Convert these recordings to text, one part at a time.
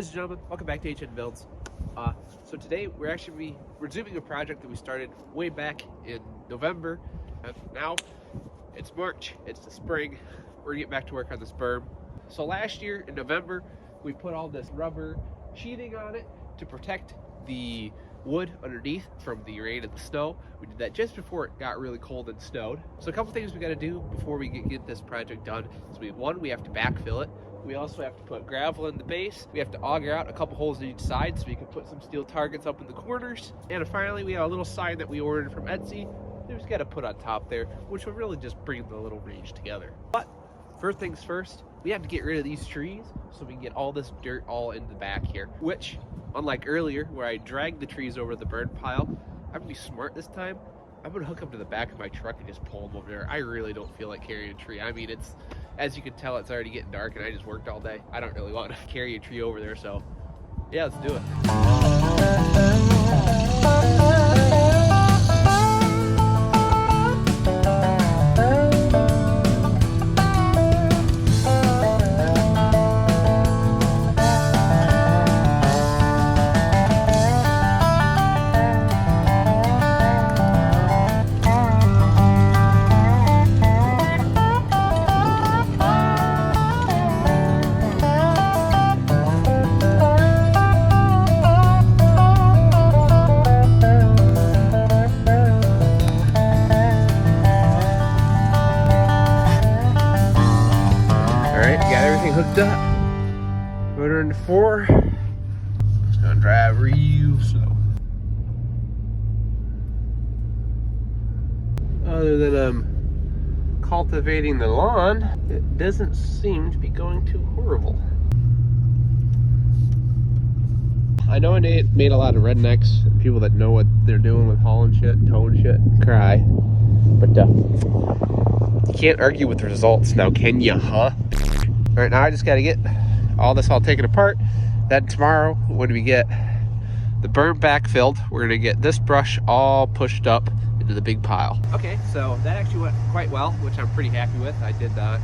and gentlemen, welcome back to HN Builds. So today we're actually resuming a project that we started way back in November, and now it's March, it's the spring. We're gonna get back to work on this berm. So last year in November, we put all this rubber sheathing on it to protect the wood underneath from the rain and the snow. We did that just before it got really cold and snowed. So a couple things we got to do before we get this project done is we have to backfill it. We also have to put gravel in the base. We have to auger out a couple holes in each side so we can put some steel targets up in the corners. And finally, we have a little sign that we ordered from Etsy. We just got to put on top there, which will really just bring the little range together. But first things first, we have to get rid of these trees so we can get all this dirt all in the back here, which, unlike earlier where I dragged the trees over the burn pile, I'm gonna be smart this time. I'm gonna hook them to the back of my truck and just pull them over there. I really don't feel like carrying a tree. I mean, it's, as you can tell, it's already getting dark and I just worked all day. I don't really want to carry a tree over there, so yeah, let's do it. Hooked up, motor into 4, just gonna drive real slow. Other than cultivating the lawn, it doesn't seem to be going too horrible. I know I made a lot of rednecks, people that know what they're doing with hauling shit, towing shit, cry, but you can't argue with the results now, can you, huh? All right, now I just got to get all this all taken apart. Then tomorrow, when we get the berm backfilled, we're going to get this brush all pushed up into the big pile. Okay, so that actually went quite well, which I'm pretty happy with. I did not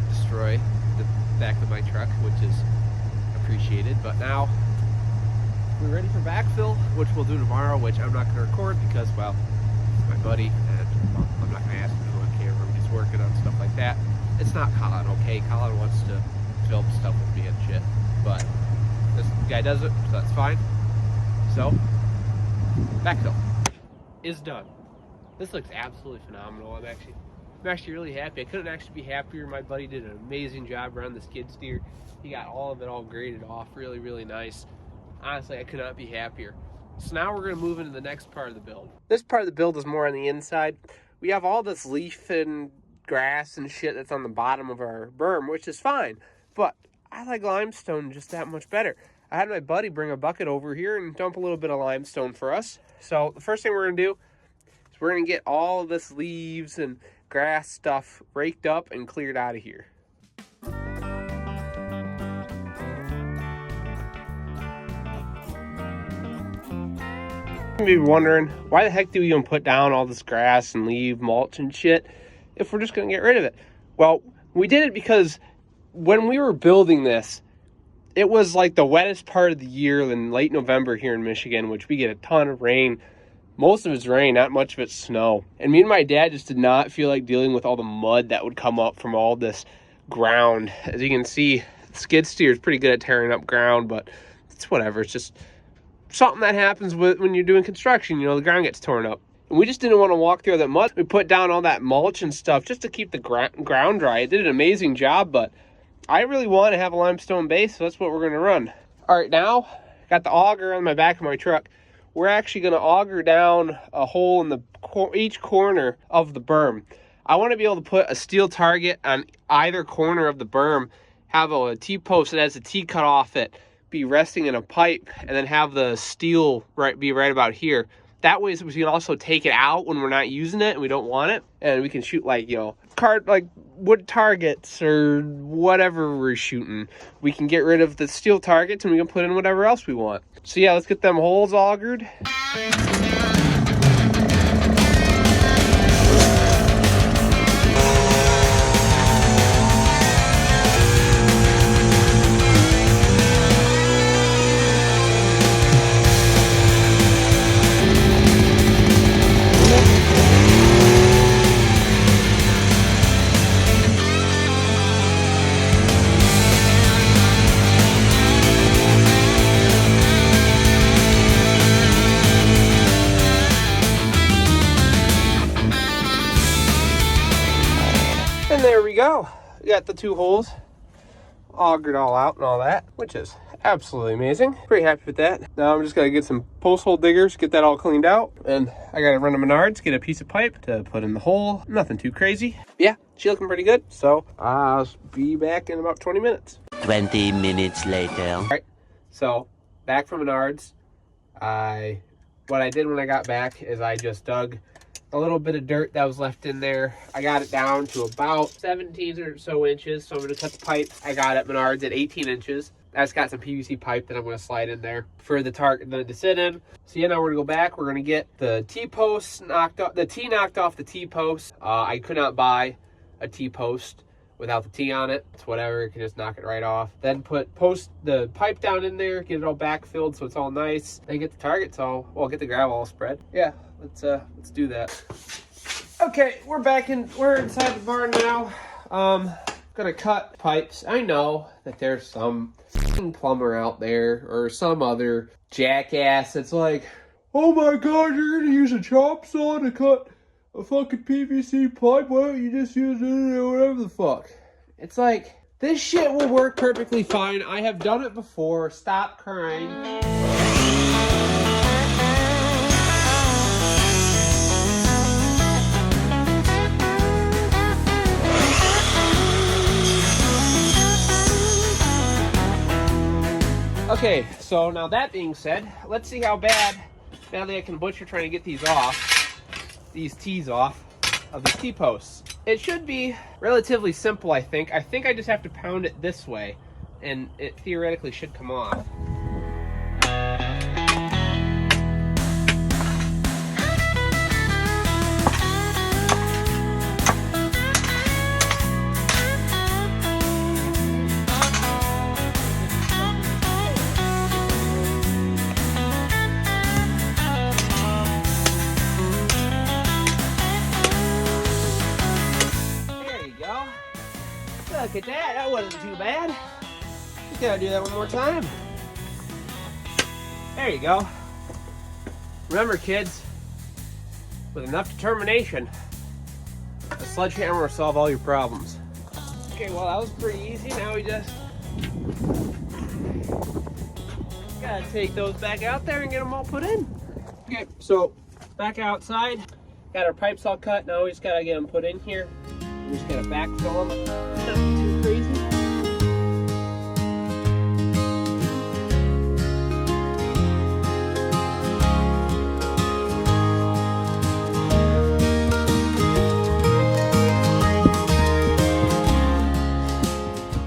destroy the back of my truck, which is appreciated. But now we're ready for backfill, which we'll do tomorrow, which I'm not going to record because, well, my buddy, and well, I'm not going to ask him to go on camera. We're just working on stuff like that. It's not Colin, okay? Colin wants to film stuff with me and shit, but this guy does it, so that's fine. So, backfill is done. This looks absolutely phenomenal. I'm actually really happy. I couldn't actually be happier. My buddy did an amazing job around the skid steer. He got all of it all graded off, really, really nice. Honestly, I could not be happier. So now we're gonna move into the next part of the build. This part of the build is more on the inside. We have all this leaf and grass and shit that's on the bottom of our berm, which is fine, but I like limestone just that much better. I had my buddy bring a bucket over here and dump a little bit of limestone for us. So the first thing we're gonna do is we're gonna get all of this leaves and grass stuff raked up and cleared out of here. You may be wondering, why the heck do we even put down all this grass and leave mulch and shit if we're just going to get rid of it? Well, we did it because when we were building this, it was like the wettest part of the year in late November here in Michigan, which we get a ton of rain. Most of it's rain, not much of it's snow. And me and my dad just did not feel like dealing with all the mud that would come up from all this ground. As you can see, the skid steer is pretty good at tearing up ground, but it's whatever. It's just something that happens when you're doing construction. You know, the ground gets torn up. And we just didn't want to walk through that mud. We put down all that mulch and stuff just to keep the ground dry. It did an amazing job, but I really want to have a limestone base, so that's what we're going to run. All right, now, got the auger on my back of my truck. We're actually going to auger down a hole in each corner of the berm. I want to be able to put a steel target on either corner of the berm, have a T-post that has a T cut off it, be resting in a pipe, and then have the steel be right about here. That way we can also take it out when we're not using it and we don't want it, and we can shoot like, you know, wood targets or whatever we're shooting. We can get rid of the steel targets and we can put in whatever else we want. So yeah, let's get them holes augered. go. We got the 2 holes augered all out and all that, which is absolutely amazing. Pretty happy with that. Now I'm just gonna get some post hole diggers, get that all cleaned out, and I gotta run to Menards, get a piece of pipe to put in the hole. Nothing too crazy. Yeah, she's looking pretty good. So I'll be back in about 20 minutes. 20 minutes later. All right, so back from Menards. What I did when I got back is I just dug a little bit of dirt that was left in there. I got it down to about 17 or so inches. So I'm gonna cut the pipe. I got it at Menards at 18 inches. That's got some PVC pipe that I'm gonna slide in there for the target to sit in. So yeah, now we're gonna go back. We're gonna get the T-posts knocked off, the T knocked off the T-post. I could not buy a T-post without the T on it. It's whatever, you can just knock it right off. Then post the pipe down in there, get it all backfilled so it's all nice. Then get the targets all, well, get the gravel all spread. Yeah, let's do that. Okay, we're inside the barn now. Gonna cut pipes. I know that there's some plumber out there or some other jackass that's like, oh my god, you're gonna use a chop saw to cut a fucking PVC pipe? Why don't you just use it or whatever the fuck? It's like, this shit will work perfectly fine. I have done it before. Stop crying. Okay, so now that being said, let's see how bad I can butcher trying to get these T's off of the T-posts. It should be relatively simple, I think. I think I just have to pound it this way, and it theoretically should come off. Look at that, that wasn't too bad. Just gotta do that one more time. There you go. Remember, kids, with enough determination, a sledgehammer will solve all your problems. Okay, well, that was pretty easy. Now we just gotta take those back out there and get them all put in. Okay, so back outside, got our pipes all cut. Now we just gotta get them put in here. We just gotta backfill them. Nothing too crazy.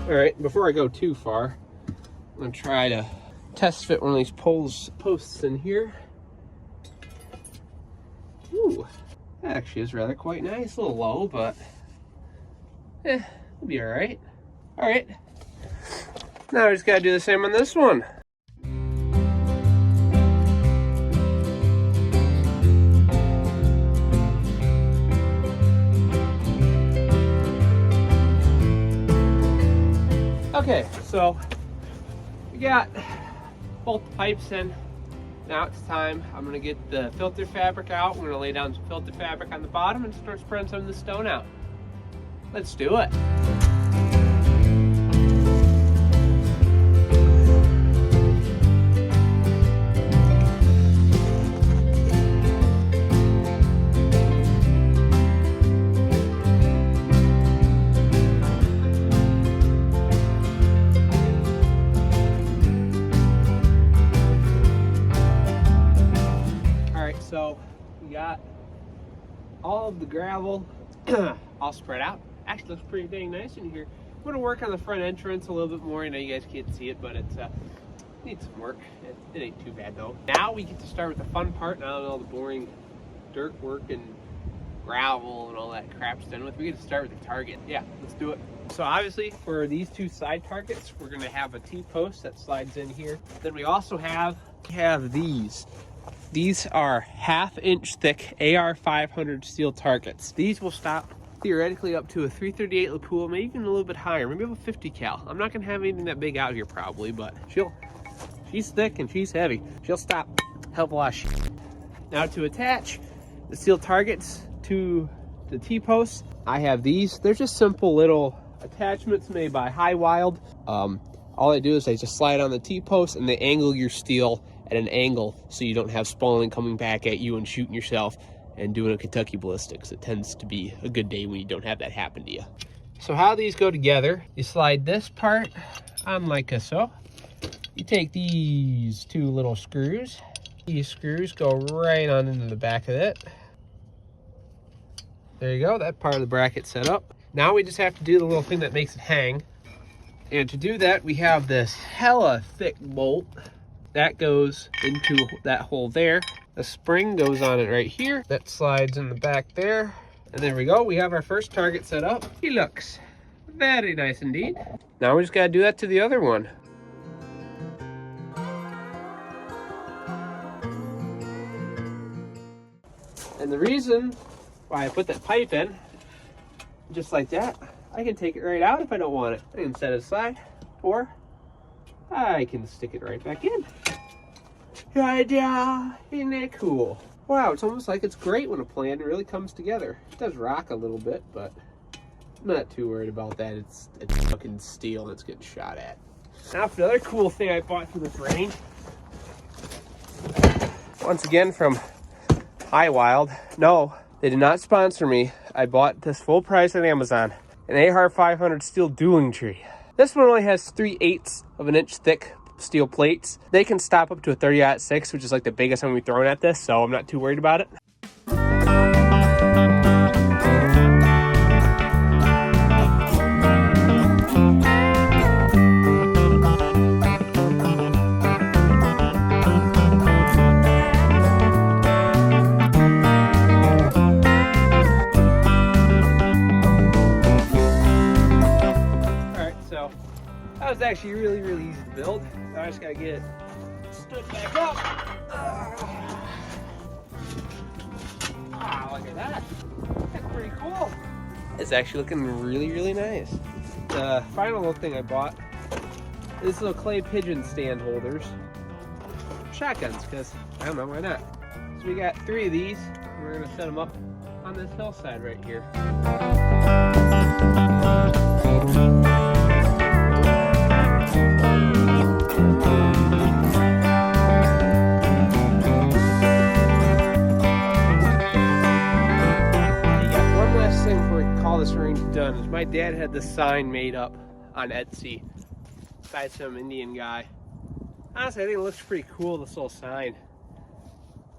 All right, before I go too far, I'm gonna try to test fit one of these posts in here. Ooh, that actually is rather quite nice. A little low, but it'll be all right. All right. Now I just gotta do the same on this one. Okay, so we got both the pipes in. Now it's time. I'm gonna get the filter fabric out. We're gonna lay down some filter fabric on the bottom and start spreading some of the stone out. Let's do it. So we got all of the gravel all spread out. Actually looks pretty dang nice in here. I'm gonna work on the front entrance a little bit more. I know you guys can't see it, but it's needs some work. It ain't too bad though. Now we get to start with the fun part. Now that all the boring dirt work and gravel and all that crap's done with, we get to start with the target. Yeah, let's do it. So obviously for these two side targets, we're gonna have a T-post that slides in here. Then we also have these. These are 1/2 inch thick AR500 steel targets. These will stop theoretically up to a 338 Lapua, maybe even a little bit higher, maybe a 50 cal. I'm not gonna have anything that big out here probably, but she's thick and she's heavy. She'll stop a hell of a lot of shit. Now to attach the steel targets to the T-posts, I have these. They're just simple little attachments made by High Wild. All I do is I just slide on the T-post and they angle your steel at an angle so you don't have spalling coming back at you and shooting yourself and doing a Kentucky ballistics. It tends to be a good day when you don't have that happen to you. So how these go together, you slide this part on like so. You take these two little screws. These screws go right on into the back of it. There you go, that part of the bracket set up. Now we just have to do the little thing that makes it hang. And to do that, we have this hella thick bolt that goes into that hole there. The spring goes on it right here. That slides in the back there. And there we go, we have our first target set up. He looks very nice indeed. Now we just gotta do that to the other one. And the reason why I put that pipe in, just like that, I can take it right out if I don't want it. I can set it aside, or I can stick it right back in. Yeah, isn't that cool? Wow, it's almost like it's great when a plan really comes together. It does rock a little bit, but I'm not too worried about that. It's fucking steel that's getting shot at. Now for the other cool thing I bought for this range. Once again from High Wild. No, they did not sponsor me. I bought this full price on Amazon. An AHAR 500 steel dueling tree. This one only has 3/8 of an inch thick steel plates. They can stop up to a 30-06, which is like the biggest one we've thrown at this, so I'm not too worried about it. That was actually really easy to build. Now I just gotta get it stood back up. Look at that. That's pretty cool. It's actually looking really nice. The final little thing I bought is little clay pigeon stand holders. Shotguns, because I don't know, why not? So we got 3 of these. And we're gonna set them up on this hillside right here. This range done is my dad had this sign made up on Etsy by some Indian guy. Honestly, I think it looks pretty cool, this little sign.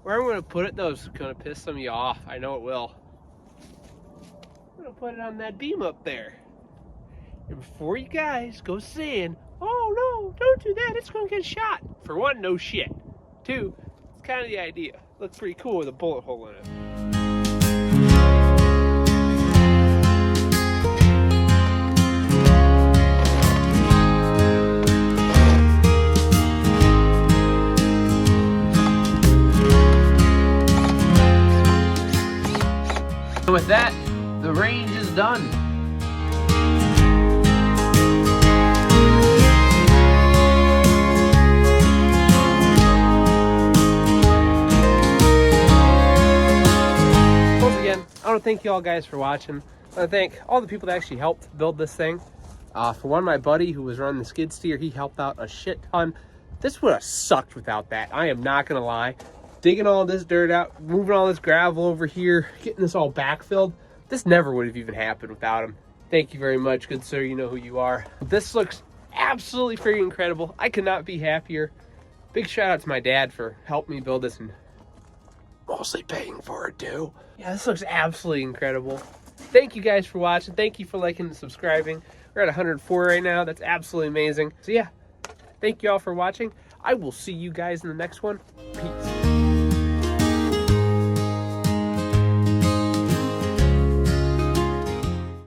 Where I'm going to put it though is going to piss some of you off. I know it will. I'm going to put it on that beam up there. And before you guys go saying, oh no, don't do that, it's going to get shot. For one, no shit. 2, it's kind of the idea. Looks pretty cool with a bullet hole in it. With that, the range is done. Once again, I want to thank you all guys for watching. I want to thank all the people that actually helped build this thing. For one, my buddy who was running the skid steer, he helped out a shit ton. This would have sucked without that. I am not going to lie. Digging all this dirt out, moving all this gravel over here, getting this all backfilled. This never would have even happened without him. Thank you very much, good sir, you know who you are. This looks absolutely freaking incredible. I could not be happier. Big shout out to my dad for helping me build this and mostly paying for it too. Yeah, this looks absolutely incredible. Thank you guys for watching. Thank you for liking and subscribing. We're at 104 right now. That's absolutely amazing. So yeah, thank you all for watching. I will see you guys in the next one. Peace.